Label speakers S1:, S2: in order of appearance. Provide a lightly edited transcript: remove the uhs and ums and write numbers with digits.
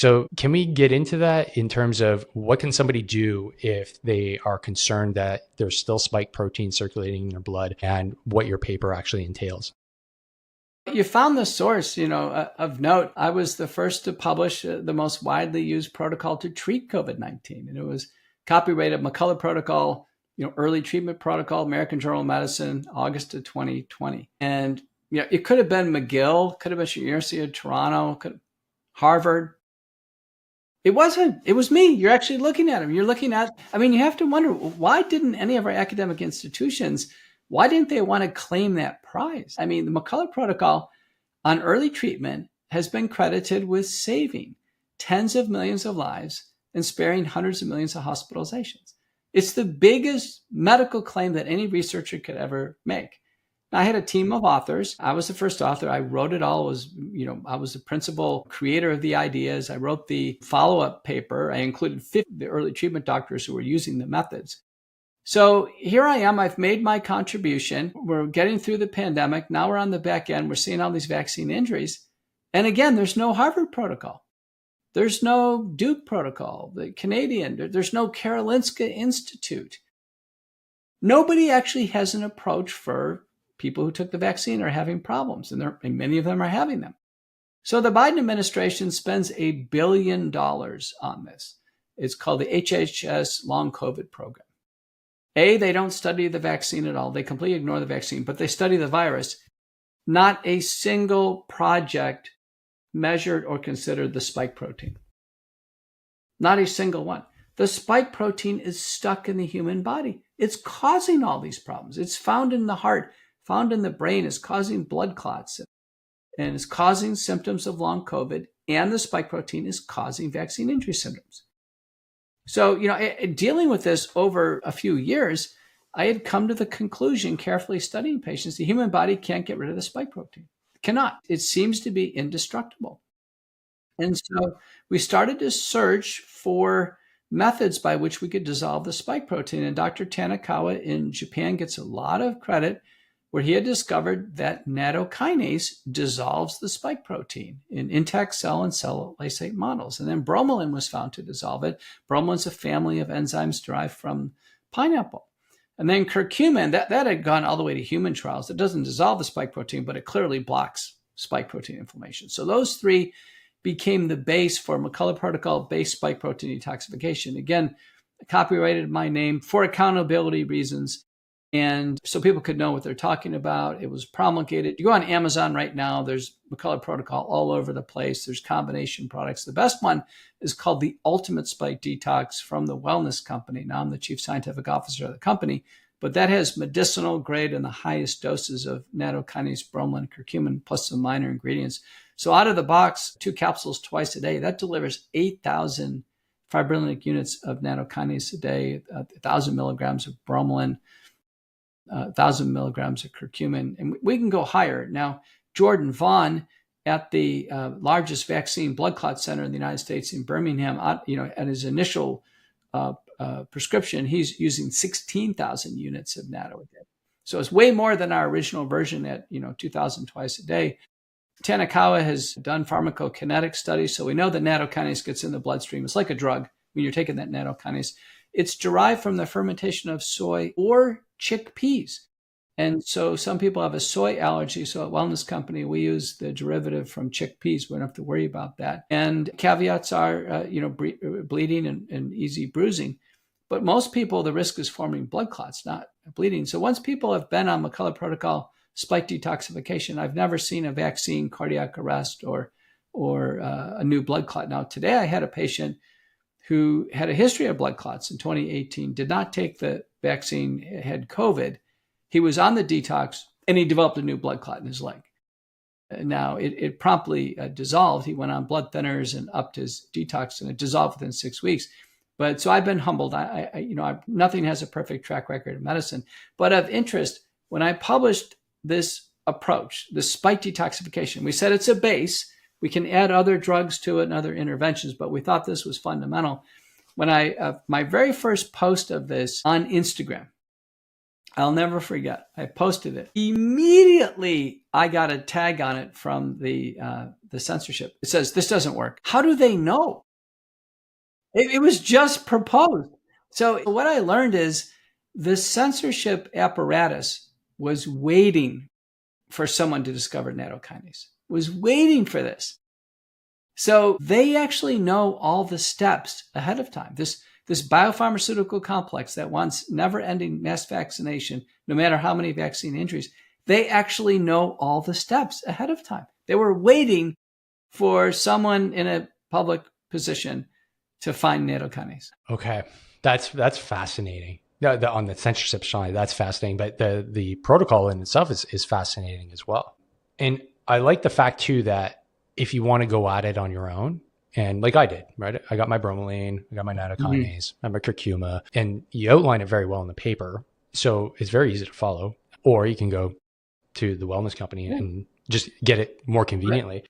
S1: So can we get into that in terms of what can somebody do if they are concerned that there's still spike protein circulating in their blood and what your paper actually entails?
S2: You found the source, of note. I was the first to publish the most widely used protocol to treat COVID-19. And it was copyrighted McCullough protocol, early treatment protocol, American Journal of Medicine, August of 2020. And, it could have been McGill, could have been University of Toronto, Harvard. It wasn't. It was me. You're actually looking at them. You're looking at, you have to wonder, why didn't any of our academic institutions, why didn't they want to claim that prize? The McCullough protocol on early treatment has been credited with saving tens of millions of lives and sparing hundreds of millions of hospitalizations. It's the biggest medical claim that any researcher could ever make. I had a team of authors. I was the first author. I wrote it all. I was the principal creator of the ideas. I wrote the follow-up paper. I included 50 the early treatment doctors who were using the methods. So here I am. I've made my contribution. We're getting through the pandemic. Now we're on the back end. We're seeing all these vaccine injuries. And again, there's no Harvard protocol. There's no Duke protocol, the Canadian. There's no Karolinska Institute. Nobody actually has an approach for people who took the vaccine are having problems, and many of them are having them. So the Biden administration spends $1 billion on this. It's called the HHS Long COVID program. They don't study the vaccine at all. They completely ignore the vaccine, but they study the virus. Not a single project measured or considered the spike protein. Not a single one. The spike protein is stuck in the human body. It's causing all these problems. It's found in the heart, found in the brain, is causing blood clots, and is causing symptoms of long COVID, and the spike protein is causing vaccine injury symptoms. So, dealing with this over a few years, I had come to the conclusion, carefully studying patients, the human body can't get rid of the spike protein. It cannot. It seems to be indestructible. And so we started to search for methods by which we could dissolve the spike protein. And Dr. Tanakawa in Japan gets a lot of credit, where he had discovered that nattokinase dissolves the spike protein in intact cell and cell lysate models. And then bromelain was found to dissolve it. Bromelain is a family of enzymes derived from pineapple. And then curcumin, that had gone all the way to human trials. It doesn't dissolve the spike protein, but it clearly blocks spike protein inflammation. So those three became the base for McCullough protocol-based spike protein detoxification. Again, copyrighted my name for accountability reasons, and so people could know what they're talking about. It was promulgated. You go on Amazon right now, there's McCullough protocol all over the place. There's combination products. The best one is called the Ultimate Spike Detox from the Wellness Company. Now I'm the chief scientific officer of the company, but that has medicinal grade and the highest doses of nattokinase, bromelain, curcumin, plus some minor ingredients. So out of the box, 2 capsules twice a day, that delivers 8,000 fibrinolytic units of nattokinase a day, 1,000 milligrams of bromelain, 1,000 milligrams of curcumin, and we can go higher. Now, Jordan Vaughn at the largest vaccine blood clot center in the United States in Birmingham, at his initial prescription, he's using 16,000 units of natto a day. So it's way more than our original version at 2,000 twice a day. Tanakawa has done pharmacokinetic studies, so we know that nattokinase gets in the bloodstream. It's like a drug when you're taking that nattokinase. It's derived from the fermentation of soy or chickpeas. And so some people have a soy allergy. So at Wellness Company, we use the derivative from chickpeas. We don't have to worry about that. And caveats are, bleeding and easy bruising. But most people, the risk is forming blood clots, not bleeding. So once people have been on McCullough protocol spike detoxification, I've never seen a vaccine cardiac arrest or a new blood clot. Now, today I had a patient who had a history of blood clots in 2018, did not take the vaccine, had COVID. He was on the detox, and he developed a new blood clot in his leg. Now, it promptly dissolved. He went on blood thinners and upped his detox, and it dissolved within 6 weeks. But so I've been humbled. Nothing has a perfect track record in medicine. But of interest, when I published this approach, the spike detoxification, we said it's a base. We can add other drugs to it and other interventions, but we thought this was fundamental. When my very first post of this on Instagram, I'll never forget. I posted it. Immediately, I got a tag on it from the censorship. It says, this doesn't work. How do they know? It was just proposed. So what I learned is the censorship apparatus was waiting for someone to discover nattokinase, was waiting for this. So they actually know all the steps ahead of time. This biopharmaceutical complex that wants never-ending mass vaccination, no matter how many vaccine injuries, they actually know all the steps ahead of time. They were waiting for someone in a public position to find nattokinase.
S1: Okay, that's fascinating. On the censorship side, that's fascinating. But the protocol in itself is fascinating as well. And I like the fact too that if you want to go at it on your own, and like I did, right? I got my bromelain, I got my nattokinase, I have my curcuma, and you outline it very well in the paper. So it's very easy to follow. Or you can go to the wellness company and just get it more conveniently. Right.